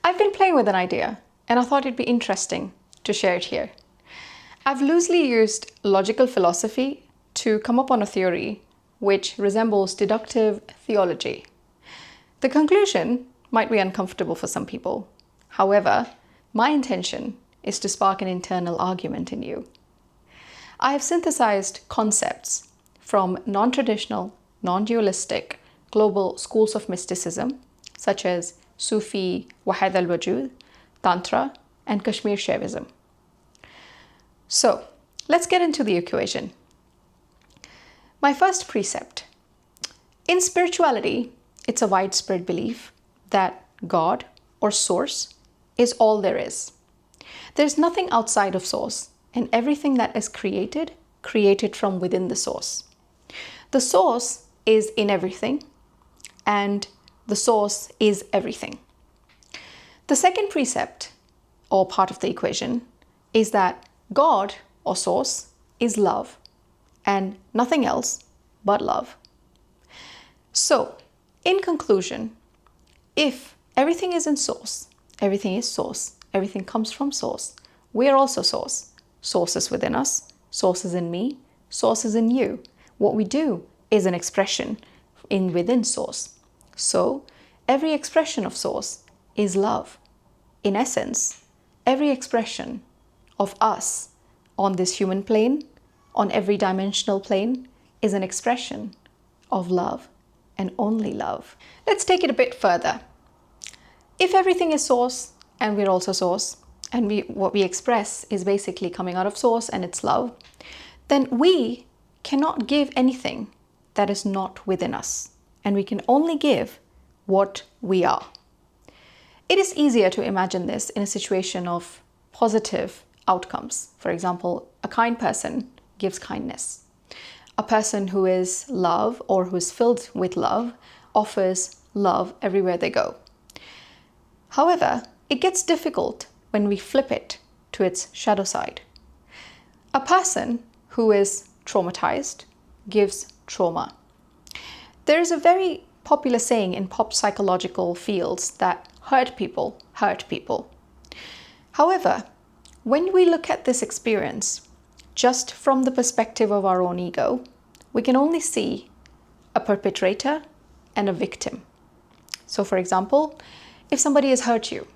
I've been playing with an idea and I thought it'd be interesting to share it here. I've loosely used logical philosophy to come up on a theory which resembles deductive theology. The conclusion might be uncomfortable for some people. However, my intention is to spark an internal argument in you. I have synthesized concepts from non-traditional, non-dualistic global schools of mysticism, such as Sufi Wahdat al-Wujud, Tantra, and Kashmir Shaivism. So, let's get into the equation. My first precept. In spirituality, it's a widespread belief that God or Source is all there is. There's nothing outside of Source, and everything that is created from within the Source. The Source is in everything, and the Source is everything. The second precept, or part of the equation, is that God, or Source, is love, and nothing else but love. So, in conclusion, if everything is in Source, everything is Source, everything comes from Source, we are also Source. Source is within us, Source is in me, Source is in you. What we do is an expression within Source. So, every expression of Source is love. In essence, every expression of us on this human plane, on every dimensional plane, is an expression of love and only love. Let's take it a bit further. If everything is Source and we're also Source, and what we express is basically coming out of Source and it's love, then we cannot give anything that is not within us, and we can only give what we are. It is easier to imagine this in a situation of positive outcomes. For example, a kind person gives kindness. A person who is love or who is filled with love offers love everywhere they go. However, it gets difficult when we flip it to its shadow side. A person who is traumatized gives trauma. There is a very popular saying in pop psychological fields that hurt people hurt people. However, when we look at this experience just from the perspective of our own ego, we can only see a perpetrator and a victim. So for example, if somebody has hurt you,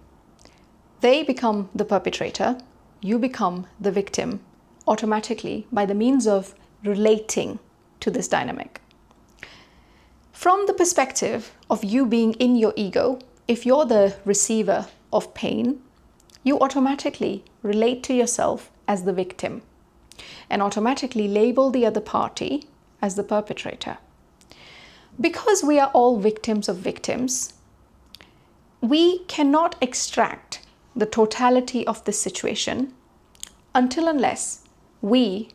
they become the perpetrator, you become the victim automatically by the means of relating to this dynamic. From the perspective of you being in your ego, if you're the receiver of pain, you automatically relate to yourself as the victim and automatically label the other party as the perpetrator. Because we are all victims of victims, we cannot extract the totality of this situation until unless we,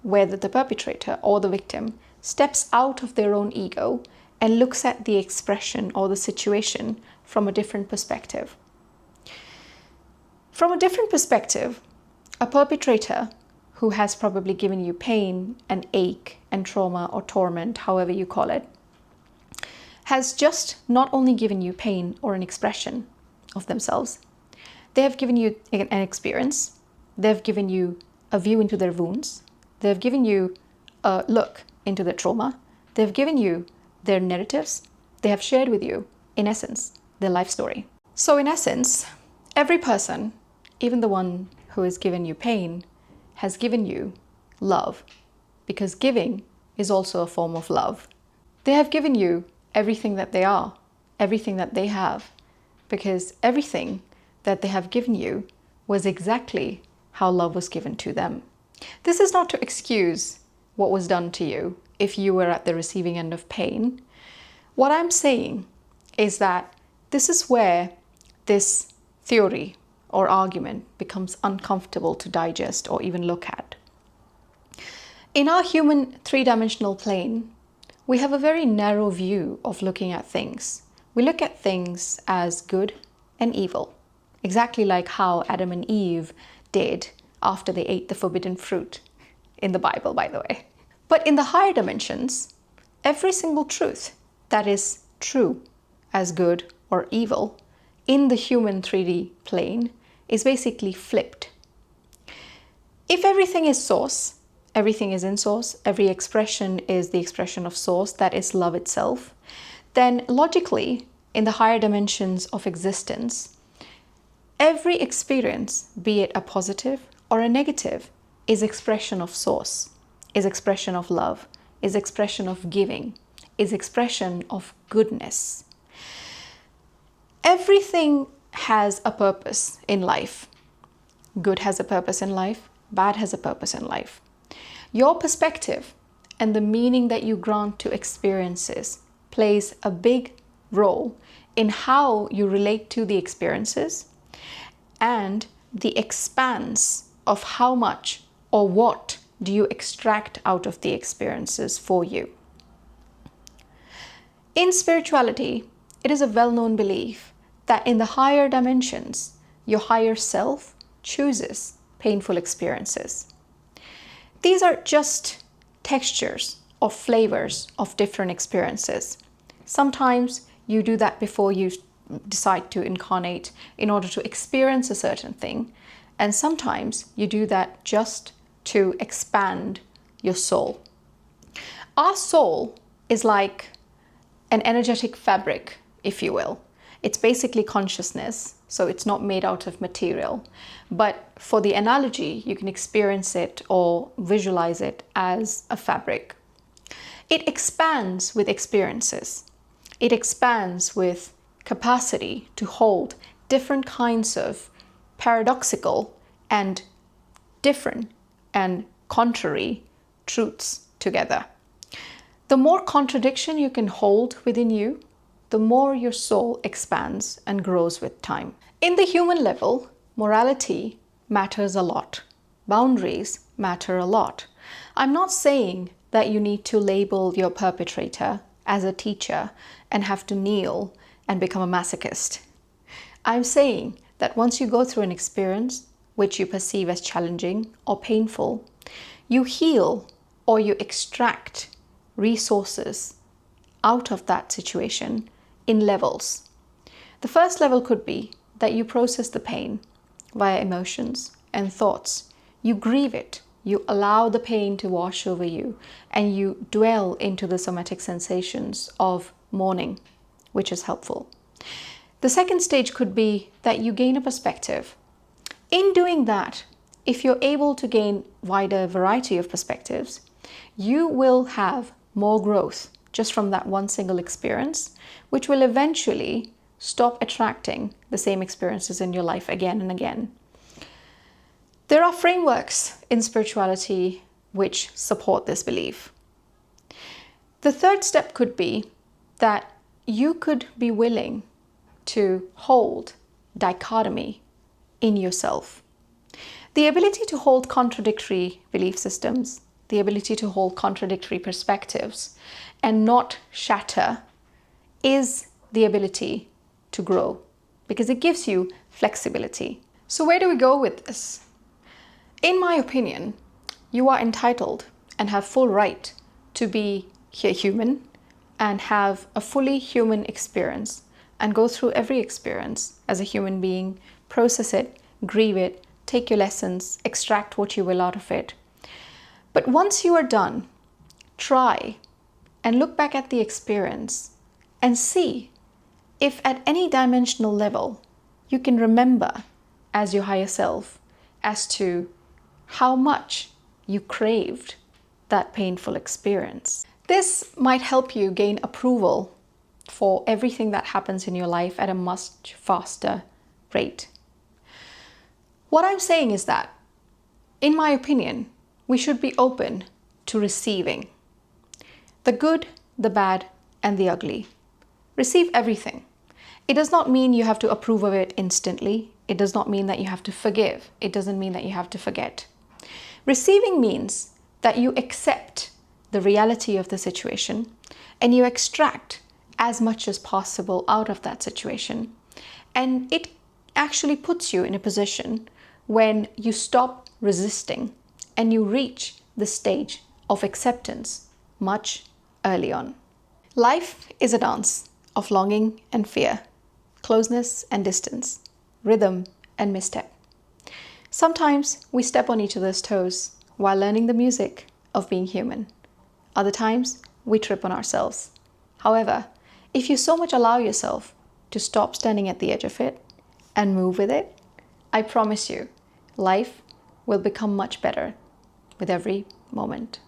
whether the perpetrator or the victim, steps out of their own ego and looks at the expression or the situation from a different perspective. From a different perspective, a perpetrator who has probably given you pain and ache and trauma or torment, however you call it, has just not only given you pain or an expression of themselves, they have given you an experience, they've given you a view into their wounds, they've given you a look into their trauma, they've given you their narratives, they have shared with you, in essence, their life story. So in essence, every person, even the one who has given you pain, has given you love, because giving is also a form of love. They have given you everything that they are, everything that they have, because everything that they have given you was exactly how love was given to them. This is not to excuse what was done to you if you were at the receiving end of pain. What I'm saying is that this is where this theory or argument becomes uncomfortable to digest or even look at. In our human three-dimensional plane, we have a very narrow view of looking at things. We look at things as good and evil, exactly like how Adam and Eve did after they ate the forbidden fruit in the Bible, by the way. But in the higher dimensions, every single truth that is true as good or evil in the human 3D plane is basically flipped. If everything is source, everything is in source, every expression is the expression of source, that is love itself, then logically, in the higher dimensions of existence, every experience, be it a positive or a negative, is expression of source, is expression of love, is expression of giving, is expression of goodness. Everything has a purpose in life. Good has a purpose in life, bad has a purpose in life. Your perspective and the meaning that you grant to experiences plays a big role in how you relate to the experiences and the expanse of how much or what do you extract out of the experiences for you. In spirituality, it is a well-known belief that in the higher dimensions, your higher self chooses painful experiences. These are just textures or flavors of different experiences. Sometimes you do that before you decide to incarnate in order to experience a certain thing, and sometimes you do that just to expand your soul. Our soul is like an energetic fabric, if you will. It's basically consciousness, so it's not made out of material. But for the analogy, you can experience it or visualize it as a fabric. It expands with experiences. It expands with capacity to hold different kinds of paradoxical and different and contrary truths together. The more contradiction you can hold within you, the more your soul expands and grows with time. In the human level, morality matters a lot. Boundaries matter a lot. I'm not saying that you need to label your perpetrator as a teacher and have to kneel and become a masochist. I'm saying that once you go through an experience which you perceive as challenging or painful, you heal or you extract resources out of that situation in levels. The first level could be that you process the pain via emotions and thoughts. You grieve it. You allow the pain to wash over you, and you dwell into the somatic sensations of mourning, which is helpful. The second stage could be that you gain a perspective. In doing that, if you're able to gain wider variety of perspectives, you will have more growth just from that one single experience, which will eventually stop attracting the same experiences in your life again and again. There are frameworks in spirituality which support this belief. The third step could be that you could be willing to hold dichotomy in yourself. The ability to hold contradictory belief systems, the ability to hold contradictory perspectives and not shatter is the ability to grow because it gives you flexibility. So where do we go with this? In my opinion, you are entitled and have full right to be here human and have a fully human experience and go through every experience as a human being, process it, grieve it, take your lessons, extract what you will out of it. But once you are done, try and look back at the experience and see if at any dimensional level you can remember as your higher self as to how much you craved that painful experience. This might help you gain approval for everything that happens in your life at a much faster rate. What I'm saying is that, in my opinion, we should be open to receiving the good, the bad, and the ugly. Receive everything. It does not mean you have to approve of it instantly. It does not mean that you have to forgive. It doesn't mean that you have to forget. Receiving means that you accept the reality of the situation and you extract as much as possible out of that situation. And it actually puts you in a position when you stop resisting and you reach the stage of acceptance much early on. Life is a dance of longing and fear. closeness and distance, rhythm and misstep. Sometimes we step on each other's toes while learning the music of being human. Other times we trip on ourselves. However, if you so much allow yourself to stop standing at the edge of it and move with it, I promise you, life will become much better with every moment.